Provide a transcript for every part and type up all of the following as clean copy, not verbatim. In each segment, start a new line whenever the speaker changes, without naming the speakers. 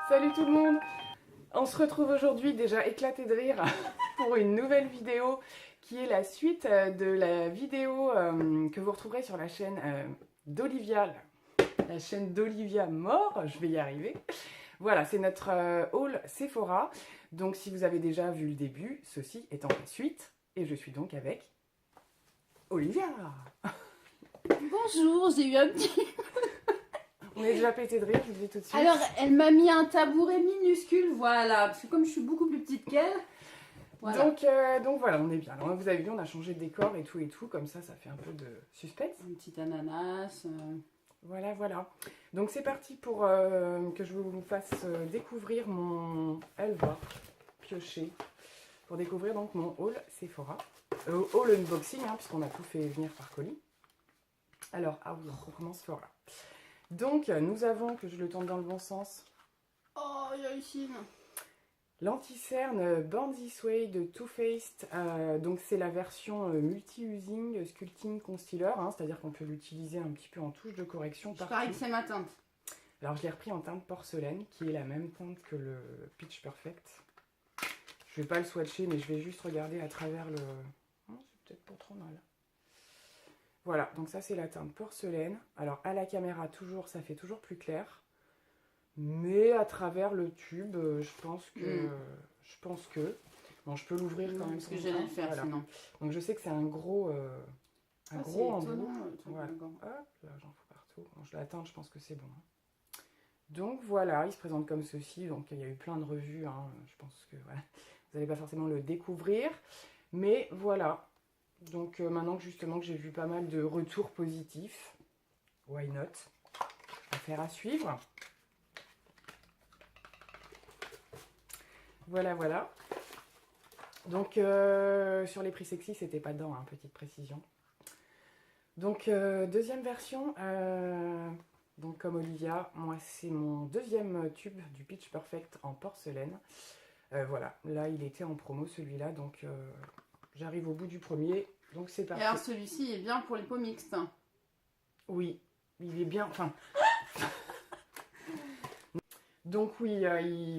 Salut tout le monde! On se retrouve aujourd'hui déjà éclaté de rire pour une nouvelle vidéo qui est la suite de la vidéo que vous retrouverez sur la chaîne d'Olivia, la chaîne d'Olivia Mort, je vais y arriver. Voilà, c'est notre haul Sephora. Donc si vous avez déjà vu le début, ceci étant la suite. Et je suis donc avec Olivia.
Bonjour, j'ai eu un petit...
On est déjà pété de rire, je vous le dis tout de suite.
Alors, elle m'a mis un tabouret minuscule, voilà, parce que comme je suis beaucoup plus petite qu'elle, voilà.
Donc voilà, on est bien. Alors vous avez vu, on a changé de décor et tout, comme ça fait un peu de suspense.
Un petit ananas.
Voilà, voilà. Donc c'est parti pour que je vous fasse découvrir mon... Elle va piocher. Pour découvrir donc mon haul Sephora. Haul unboxing, hein, puisqu'on a tout fait venir par colis. Alors, ah oui, on commence fort là. Donc, nous avons, que je le tourne dans le bon sens,
Oh, Yoricine.
l'anti-cerne Bandit Sway de Too Faced. Donc, c'est la version multi-using Sculpting Concealer, hein, c'est-à-dire qu'on peut l'utiliser un petit peu en touche de correction.
Je parie que c'est ma teinte.
Alors, je l'ai repris en teinte porcelaine, qui est la même teinte que le Pitch Perfect. Je vais pas le swatcher, mais je vais juste regarder à travers le... Oh, c'est peut-être pas trop mal. Voilà, donc ça c'est la teinte porcelaine. Alors à la caméra toujours, ça fait toujours plus clair. Mais à travers le tube, je pense que... Bon, je peux l'ouvrir quand même.
Parce que j'allais le faire
voilà.
sinon.
Donc je sais que c'est un gros embout. Voilà.
Hop,
Là j'en fous partout. Bon, je l'atteins, je pense que c'est bon. Hein. Donc voilà, il se présente comme ceci. Donc il y a eu plein de revues. Hein. Je pense que voilà, vous n'allez pas forcément le découvrir. Mais voilà. Donc maintenant que justement que j'ai vu pas mal de retours positifs, why not? Affaire à suivre. Voilà, voilà. Donc sur les prix sexy, c'était pas dedans, hein, petite précision. Donc deuxième version, donc comme Olivia, moi c'est mon deuxième tube du Pitch Perfect en porcelaine. Voilà, là il était en promo celui-là, donc j'arrive au bout du premier, donc c'est parti.
Et alors celui-ci est bien pour les peaux mixtes.
Oui, il est bien, enfin... Donc oui,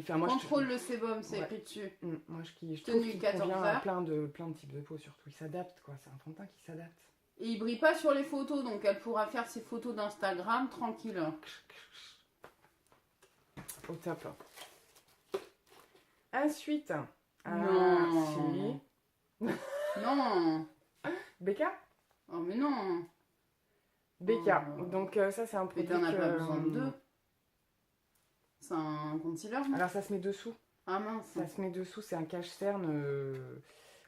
moi,
Contrôle le sébum, c'est écrit dessus.
Moi je trouve qu'il convient à plein de types de peau, surtout. Il s'adapte, quoi. C'est un fond de teint qui s'adapte.
Et il brille pas sur les photos, donc elle pourra faire ses photos d'Instagram tranquille.
Au top. Ensuite...
Non.
Si.
Non.
Becca.
Oh mais non.
Becca. Donc ça c'est un produit.
Et t'en as pas besoin de deux. C'est un concealer.
Alors ça se met dessous.
Ah mince.
Ça se met dessous, c'est un cache-cerne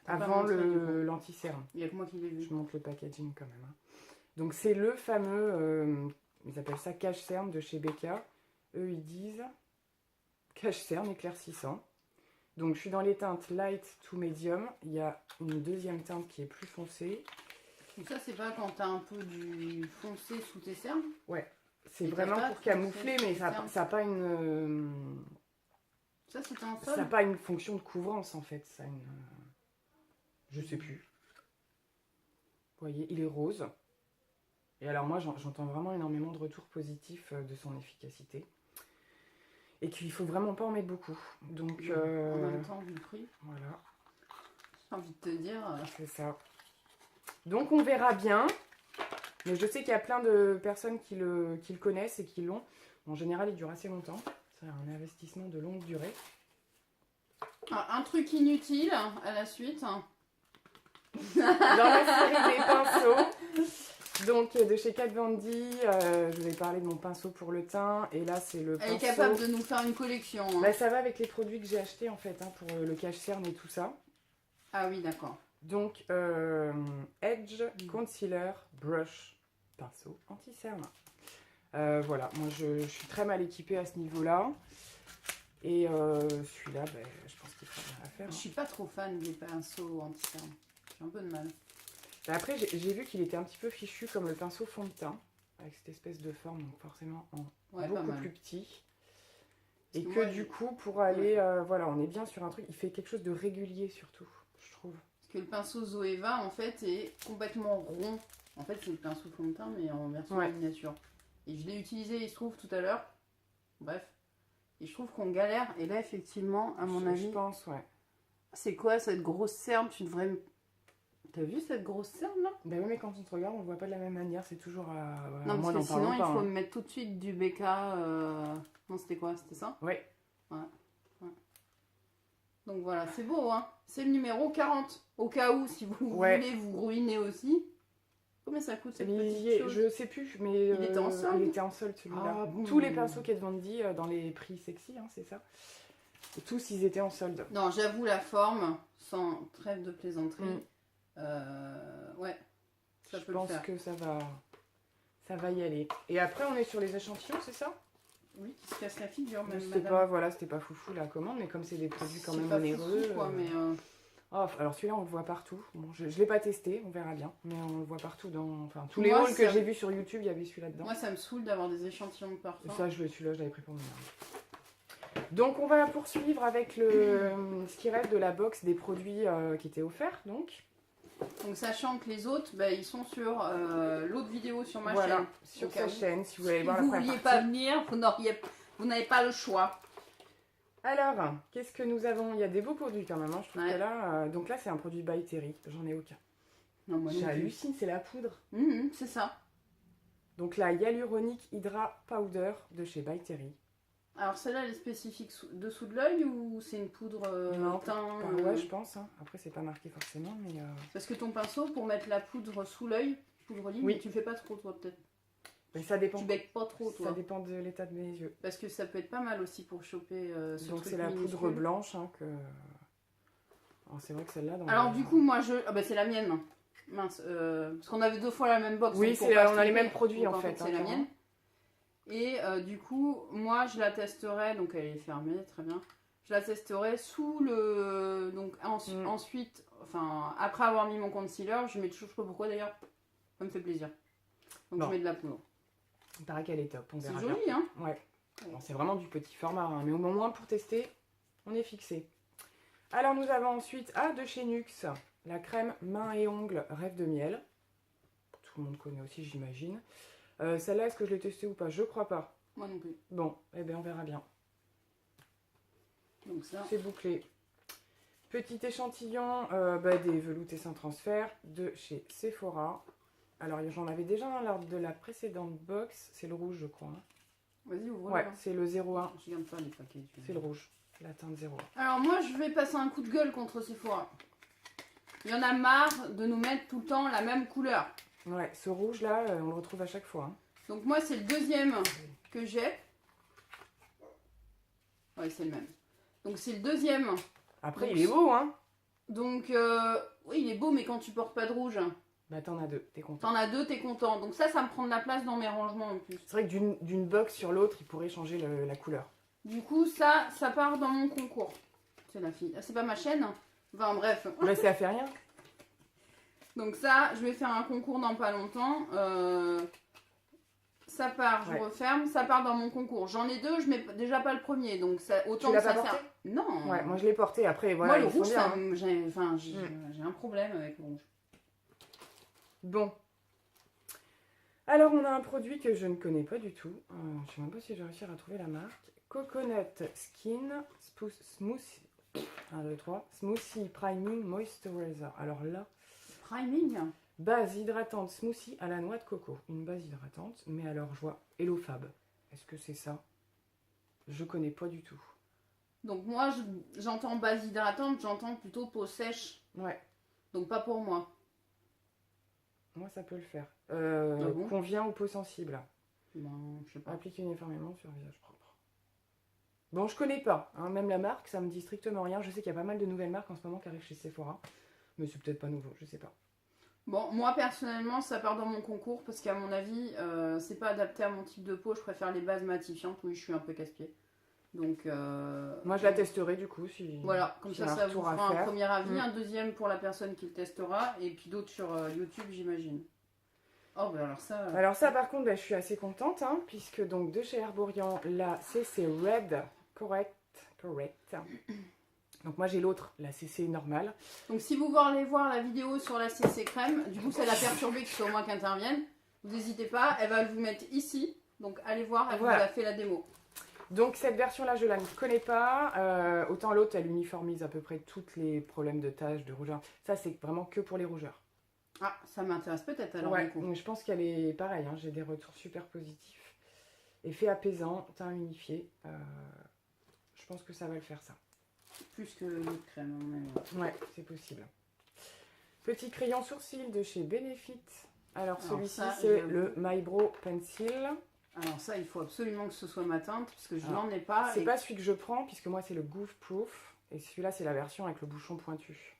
avant l'anti-cerne.
Il y a que moi qui l'ai vu.
Je montre le packaging quand même. Hein. Donc c'est le fameux, ils appellent ça cache-cerne de chez Becca. Eux ils disent cache-cerne éclaircissant. Donc je suis dans les teintes light to medium. Il y a une deuxième teinte qui est plus foncée.
Donc ça c'est pas quand t'as un peu du foncé sous tes cernes?
Ouais, c'est vraiment pour camoufler, mais ça n'a pas une...
Ça c'était en sol?
Ça n'a pas une fonction de couvrance en fait. Ça a une... Je sais plus. Vous voyez, il est rose. Et alors moi j'entends vraiment énormément de retours positifs de son efficacité. Et qu'il faut vraiment pas en mettre beaucoup. Donc,
en même temps, vu le prix.
Voilà.
J'ai envie de te dire.
C'est ça. Donc on verra bien. Mais je sais qu'il y a plein de personnes qui le connaissent et qui l'ont. En général, il dure assez longtemps. C'est un investissement de longue durée.
Ah, un truc inutile à la suite.
Dans la série des pinceaux. Donc de chez Kat Von D, je vous ai parlé de mon pinceau pour le teint. Et là, c'est le pinceau...
Elle est capable de nous faire une collection. Hein.
Bah, ça va avec les produits que j'ai achetés en fait, hein, pour le cache-cerne et tout ça.
Ah oui, d'accord.
Donc, Edge Concealer Brush pinceau anti-cerne. Voilà, moi je suis très mal équipée à ce niveau-là. Et celui-là, ben, je pense qu'il fera bien à faire. Hein.
Je suis pas trop fan des pinceaux anti-cerne. J'ai un peu de mal.
Après, j'ai vu qu'il était un petit peu fichu comme le pinceau fond de teint, avec cette espèce de forme, donc forcément en beaucoup plus petit. Et que du coup, pour aller, voilà, on est bien sur un truc, il fait quelque chose de régulier surtout, je trouve.
Parce que le pinceau Zoeva, en fait, est complètement rond. En fait, c'est le pinceau fond de teint, mais en version miniature. Et je l'ai utilisé, il se trouve, tout à l'heure. Bref. Et je trouve qu'on galère. Et là, effectivement, à mon avis,
je pense, ouais.
c'est quoi cette grosse cerne? Tu devrais... T'as vu cette grosse cerne là?
Bah oui, mais quand on te regarde, on le voit pas de la même manière. C'est toujours à.
Non,
moi,
parce que sinon, il
pas,
faut
hein.
me mettre tout de suite du BK. Non, c'était quoi? C'était ça?
Oui.
Ouais. Donc voilà, c'est beau, hein. C'est le numéro 40. Au cas où, si vous voulez vous ruiner aussi. Combien ça coûte cette petite chose?
Je sais plus, mais
il était en solde.
Il était en solde celui-là.
Ah, bon.
Tous les pinceaux qui est vendus dans les prix sexy, hein, c'est ça. Et tous, ils étaient en solde.
Non, j'avoue, la forme, sans trêve de plaisanterie. Ouais, ça peut le faire.
Je pense que ça va y aller. Et après, on est sur les échantillons, c'est ça?
Oui, qui se casse la figure, même.
C'était pas foufou la commande, mais comme c'est des produits quand même onéreux.
Mais
oh, alors celui-là, on le voit partout. Bon, je l'ai pas testé, on verra bien. Mais on le voit partout dans. Enfin, tous les hauls que j'ai vus sur YouTube, il y avait celui-là dedans.
Moi, ça me saoule d'avoir des échantillons de parfum.
Ça, celui-là, je l'avais pris pour moi. Donc, on va poursuivre avec ce qui reste de la box des produits qui étaient offerts. Donc,
sachant que les autres, ils sont sur l'autre vidéo sur ma
voilà,
chaîne.
sur sa chaîne, si vous voulez voir
la
première
partie.
partie.
Vous ne vouliez pas venir, vous n'avez pas le choix.
Alors, qu'est-ce que nous avons? Il y a des beaux produits quand même, hein. Je trouve que là, donc là, c'est un produit by Terry. J'en ai aucun. J'hallucine, c'est la poudre.
C'est ça.
Donc la Hyaluronic Hydra Powder de chez By Terry.
Alors celle-là, elle est spécifique dessous de l'œil ou c'est une poudre teint
ouais, je pense. Hein. Après, c'est pas marqué forcément, mais...
Parce que ton pinceau, pour mettre la poudre sous l'œil, poudre ligne, oui. Tu fais pas trop, toi, peut-être.
Mais ça dépend.
Tu becques pas trop, toi.
Ça dépend de l'état de mes yeux.
Parce que ça peut être pas mal aussi pour choper ce
donc
truc
c'est la
minuscule.
poudre blanche hein, que... Alors c'est vrai que celle-là...
Alors du coup, moi, c'est la mienne. Mince, parce qu'on avait 2 fois la même box.
Oui, on a les mêmes produits en fait.
C'est la mienne. Et du coup, moi je la testerai, donc elle est fermée, très bien. Je la testerai sous le... Donc ensuite, enfin, après avoir mis mon concealer, je mets toujours, je sais pas pourquoi d'ailleurs, ça me fait plaisir. Donc je mets de la poudre.
Il paraît qu'elle est top, on verra bien.
C'est joli, hein.
Ouais. Bon, c'est vraiment du petit format, hein, mais au moins pour tester, on est fixé. Alors nous avons ensuite, de chez NUX, la crème mains et ongles Rêve de miel. Tout le monde connaît aussi, j'imagine. Celle-là, est-ce que je l'ai testée ou pas? Je crois pas.
Moi non plus.
Bon, eh bien on verra bien.
Donc ça.
C'est bouclé. Petit échantillon des veloutés sans transfert de chez Sephora. Alors j'en avais déjà un lors de la précédente box. C'est le rouge, je crois. Hein.
Vas-y, ouvre-le.
Ouais, c'est le 01.
Je regarde pas les paquets.
C'est le rouge. La teinte 01.
Alors moi, je vais passer un coup de gueule contre Sephora. Il y en a marre de nous mettre tout le temps la même couleur.
Ouais, ce rouge là, on le retrouve à chaque fois. Hein.
Donc moi, c'est le deuxième que j'ai. Ouais, c'est le même. Donc c'est le deuxième.
Après,
donc,
il est beau, hein.
Donc, oui, il est beau, mais quand tu portes pas de rouge...
Bah t'en as 2, t'es content.
T'en as 2, t'es content. Donc ça me prend de la place dans mes rangements en plus.
C'est vrai que d'une box sur l'autre, il pourrait changer la couleur.
Du coup, ça part dans mon concours. C'est la fille. C'est pas ma chaîne. Enfin bref.
Mais ça fait rien.
Donc ça, je vais faire un concours dans pas longtemps. Ça part, je referme, ça part dans mon concours. J'en ai 2, je mets déjà pas le premier, donc ça, autant
tu l'as
que ça
pas porté
sert. Non.
Ouais, moi je l'ai porté. Après, voilà.
Moi le rouge, j'ai un problème avec le rouge.
Bon. Alors on a un produit que je ne connais pas du tout. Je sais même pas si je vais réussir à trouver la marque. Coconut Skin Smoothie. 1, 2, 3. Smoothie Priming Moisturizer. Alors là.
Priming.
Base hydratante smoothie à la noix de coco. Une base hydratante, mais alors je vois Hello Fab. Est-ce que c'est ça? Je connais pas du tout.
Donc moi, j'entends base hydratante, j'entends plutôt peau sèche.
Ouais.
Donc pas pour moi.
Moi, ça peut le faire.
Bon
convient aux peaux sensibles.
Non, je sais pas.
Appliquer uniformément sur un visage propre. Bon, je connais pas. Hein, même la marque, ça me dit strictement rien. Je sais qu'il y a pas mal de nouvelles marques en ce moment qui arrivent chez Sephora. Mais c'est peut-être pas nouveau, je sais pas.
Bon, moi personnellement, ça part dans mon concours parce qu'à mon avis, c'est pas adapté à mon type de peau. Je préfère les bases matifiantes. Oui, je suis un peu casse-pied. Donc,
moi, je la testerai du coup.
Voilà, comme ça vous fera un premier avis, un deuxième pour la personne qui le testera, et puis d'autres sur YouTube, j'imagine. Oh, bah alors ça.
Alors, ça, par contre, je suis assez contente, hein, puisque donc de chez Herborian, la CC Red Correct. Donc moi j'ai l'autre, la CC normale.
Donc si vous voulez voir la vidéo sur la CC crème, du coup ça l'a perturbée qu'il faut au moins qu'elle intervienne. Vous n'hésitez pas, elle va vous mettre ici. Donc allez voir, elle vous a fait la démo.
Donc cette version-là, je la ne connais pas. Autant l'autre, elle uniformise à peu près tous les problèmes de taches, de rougeur. Ça, c'est vraiment que pour les rougeurs.
Ah, ça m'intéresse peut-être alors
Ouais,
du coup.
donc je pense qu'elle est pareille. Hein, j'ai des retours super positifs. Effet apaisant, teint unifié. Je pense que ça va le faire, ça.
Plus que l'autre crème.
Ouais, c'est possible. Petit crayon sourcil de chez Benefit. Alors celui-ci, c'est le My Brow Pencil.
Alors ça, il faut absolument que ce soit ma teinte, parce que je n'en ai pas.
C'est pas celui que je prends, puisque moi, c'est le Goof Proof. Et celui-là, c'est la version avec le bouchon pointu.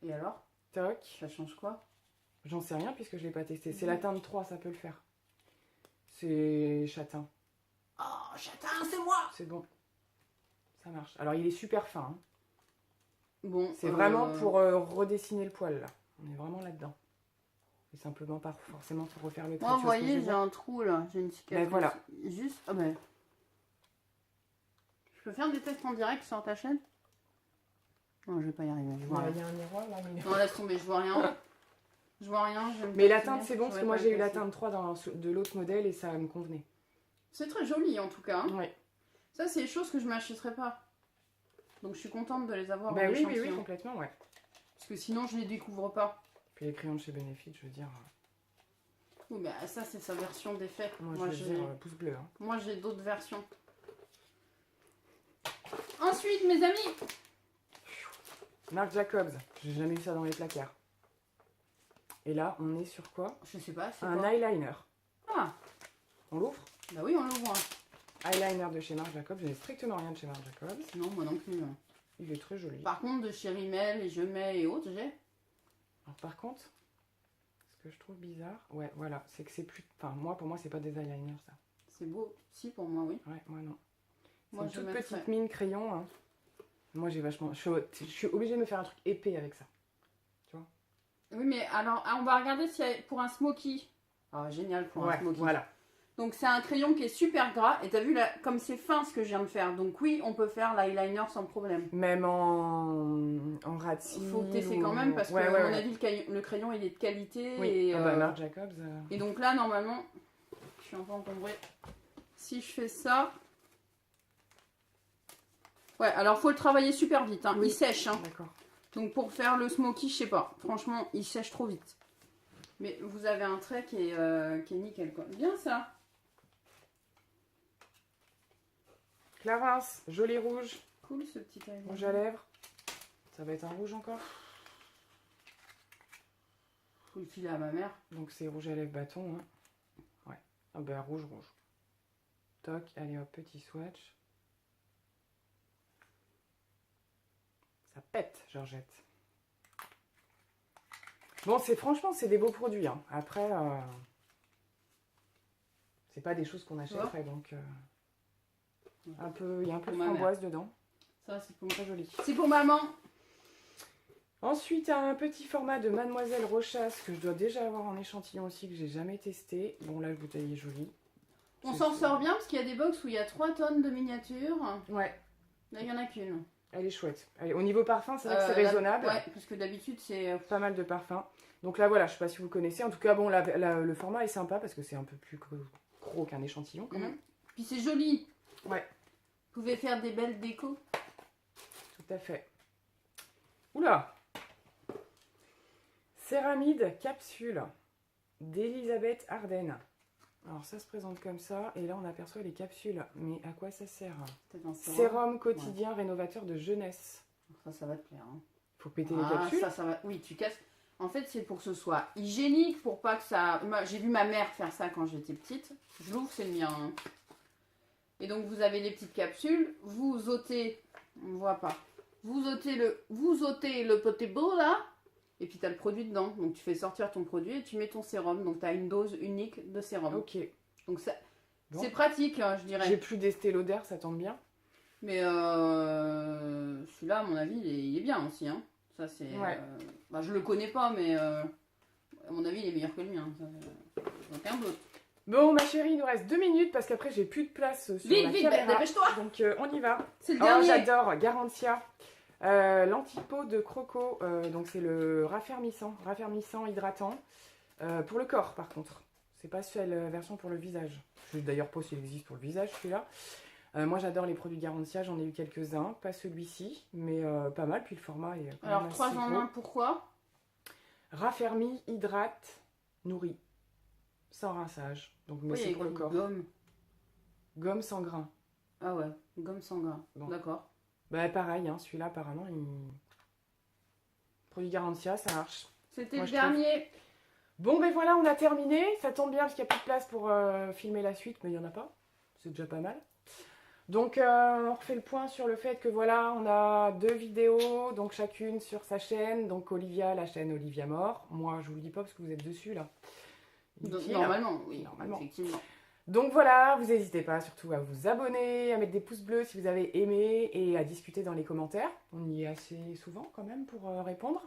Et alors?
Toc.
Ça change quoi?
J'en sais rien, puisque je l'ai pas testé. C'est la teinte 3, ça peut le faire. C'est châtain.
Oh, châtain, c'est moi!
C'est bon. Ça marche. Alors, il est super fin. Hein.
Bon.
C'est vraiment pour redessiner le poil, là. On est vraiment là-dedans. Et simplement pas forcément pour refaire le trait.
Moi, vous voyez, j'ai un trou, là. J'ai une cicatrice.
Ben, voilà.
Juste... Ah ben... Je peux faire des tests en direct sur ta chaîne? Non, je vais pas y arriver.
Il y a un miroir, là. Mais...
Non, laisse tomber, je vois rien. Je vois rien.
Mais la teinte, c'est bon, parce que moi, j'ai eu la teinte 3 de l'autre modèle et ça me convenait.
C'est très joli, en tout cas. Hein.
Ouais.
Ça, c'est des choses que je m'achèterais pas. Donc, je suis contente de les avoir
en échantillon. Oui, complètement, ouais.
Parce que sinon, je les découvre pas.
Puis les crayons de chez Benefit, je veux dire...
Oui, mais ça, c'est sa version d'effet.
Moi, je veux dire pouce bleu. Hein.
Moi, j'ai d'autres versions. Ensuite, mes amis...
Marc Jacobs. J'ai jamais vu ça dans les placards. Et là, on est sur quoi?
Je sais pas, c'est
un
quoi?
eyeliner.
Ah.
On l'ouvre?
Bah oui, on l'ouvre.
Eyeliner de chez Marc Jacobs. Je n'ai strictement rien de chez Marc Jacobs.
Non, moi non plus.
Il est très joli.
Par contre, de chez Rimmel et Je Mets et autres, j'ai.
Alors, par contre, ce que je trouve bizarre, ouais, voilà, c'est que c'est plus... Enfin, pour moi, c'est pas des eyeliners, ça.
C'est beau. Si, pour moi, oui.
Ouais, moi, non. C'est
Moi,
une toute petite mine crayon. Hein. Moi, j'ai vachement... Je suis obligée de me faire un truc épais avec ça. Tu vois?
Oui, mais alors, on va regarder s'il y a pour un smoky. Ah, génial pour un smoky.
Voilà.
Donc, c'est un crayon qui est super gras. Et t'as vu, là, comme c'est fin ce que je viens de faire. Donc, oui, on peut faire l'eyeliner sans problème.
Même en ratine.
Il faut tester quand même parce que, à mon avis, le crayon, il est de qualité.
Oui,
et,
Marc Jacobs.
Et donc là, normalement, je suis un peu encombrée. Si je fais ça... Ouais, alors faut le travailler super vite, hein. Oui. Il sèche. Hein.
D'accord.
Donc pour faire le smoky, je sais pas. Franchement, il sèche trop vite. Mais vous avez un trait qui est nickel, quoi. Bien ça.
Clarins, joli rouge.
Cool ce petit eyeliner.
Rouge à lèvres. Ça va être un rouge encore.
Faut le filer à ma mère.
Donc c'est rouge à lèvres bâton. Hein. Ouais. Ah ben rouge. Toc, allez hop, petit swatch. Ça pète, Georgette. Bon, franchement, c'est des beaux produits. Hein. Après, c'est pas des choses qu'on achèterait, donc il y a un peu de framboise dedans.
Ça, c'est pour
très joli.
C'est pour maman.
Ensuite, un petit format de Mademoiselle Rochas que je dois déjà avoir en échantillon aussi, que j'ai jamais testé. Bon, là, la bouteille est jolie.
On s'en sort bien parce qu'il y a des box où il y a 3 tonnes de miniatures.
Ouais.
Là, il y en a qu'une.
Elle est chouette. Au niveau parfum, c'est vrai que c'est raisonnable.
Ouais, parce que d'habitude, c'est...
Pas mal de parfums. Donc là, voilà, je sais pas si vous connaissez. En tout cas, bon, le format est sympa parce que c'est un peu plus gros qu'un échantillon quand même.
Puis c'est joli.
Ouais.
Vous pouvez faire des belles décos.
Tout à fait. Oula! Céramide capsule d'Elisabeth Arden. Alors ça se présente comme ça, et là on aperçoit les capsules. Mais à quoi ça sert? Sérum quotidien rénovateur de jeunesse.
Ça va te plaire. Hein.
Faut péter les capsules.
Ça va. Oui, tu casses. En fait, c'est pour que ce soit hygiénique, pour pas que ça... J'ai vu ma mère faire ça quand j'étais petite. Je l'ouvre, c'est le mien. Hein. Et donc vous avez les petites capsules, vous ôtez, on ne voit pas, vous ôtez le petit bout là, et puis tu as le produit dedans. Donc tu fais sortir ton produit et tu mets ton sérum. Donc tu as une dose unique de sérum.
Ok.
Donc c'est pratique, hein, je dirais.
J'ai plus d'Estée Lauder, ça tombe bien.
Mais celui-là, à mon avis, il est bien aussi. Hein. Ça c'est.
Ouais.
Je le connais pas, mais à mon avis, il est meilleur que le mien. Aucun doute.
Bon, ma chérie, il nous reste 2 minutes parce qu'après j'ai plus de place sur la caméra.
Dépêche-toi.
Donc on y va.
C'est le dernier.
J'adore, Garantia. L'antipeau de Croco, donc c'est le raffermissant hydratant. Pour le corps par contre. C'est pas la version pour le visage. Je sais d'ailleurs pas s'il existe pour le visage celui-là. Moi j'adore les produits Garantia, j'en ai eu quelques-uns, pas celui-ci, mais pas mal, puis le format est quand
Alors
même
3
assez
en
gros.
1, pourquoi?
Raffermi, hydrate, nourrit, sans rinçage, donc mais
Oui,
c'est pour le corps.
gomme.
Gomme sans grain.
Ah ouais, gomme sans grain.
Bon.
D'accord.
Bah pareil, hein, celui-là apparemment, produit Garantia, ça marche.
C'était
Moi,
le
je trouve.
dernier.
Bon ben voilà, on a terminé, ça tombe bien parce qu'il n'y a plus de place pour filmer la suite, mais il n'y en a pas, c'est déjà pas mal. Donc on refait le point sur le fait que voilà, on a 2 vidéos, donc chacune sur sa chaîne, donc Olivia, la chaîne Olivia Mort. Moi je vous le dis pas parce que vous êtes dessus là. Inutile.
Normalement, oui,
Normalement.
effectivement.
Donc voilà, vous n'hésitez pas surtout à vous abonner, à mettre des pouces bleus si vous avez aimé et à discuter dans les commentaires. On y est assez souvent quand même pour répondre.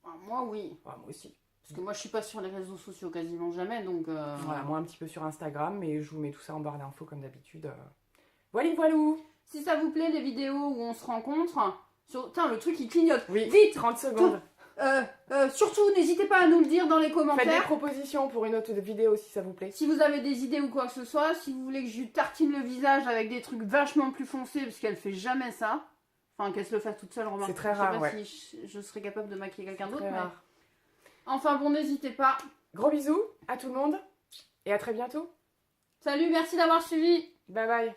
Ah, moi, oui.
Moi aussi.
Parce que moi, je suis pas sur les réseaux sociaux quasiment jamais, donc...
Voilà, moi un petit peu sur Instagram, mais je vous mets tout ça en barre d'infos comme d'habitude. Voilà, voilou.
Si ça vous plaît, les vidéos où on se rencontre... Putain, le truc, il clignote.
Oui,
Vite
30 secondes.
Surtout, n'hésitez pas à nous le dire dans les
Faites
commentaires.
des propositions pour une autre vidéo si ça vous plaît.
Si vous avez des idées ou quoi que ce soit, si vous voulez que je lui tartine le visage avec des trucs vachement plus foncés, parce qu'elle fait jamais ça. Enfin, qu'elle se le fasse toute seule, remarque.
C'est très
Je sais
rare,
pas
ouais.
si je serais capable de maquiller quelqu'un d'autre,
Très
mais...
rare.
Enfin bon, n'hésitez pas.
Gros bisous à tout le monde et à très bientôt.
Salut, merci d'avoir suivi.
Bye bye.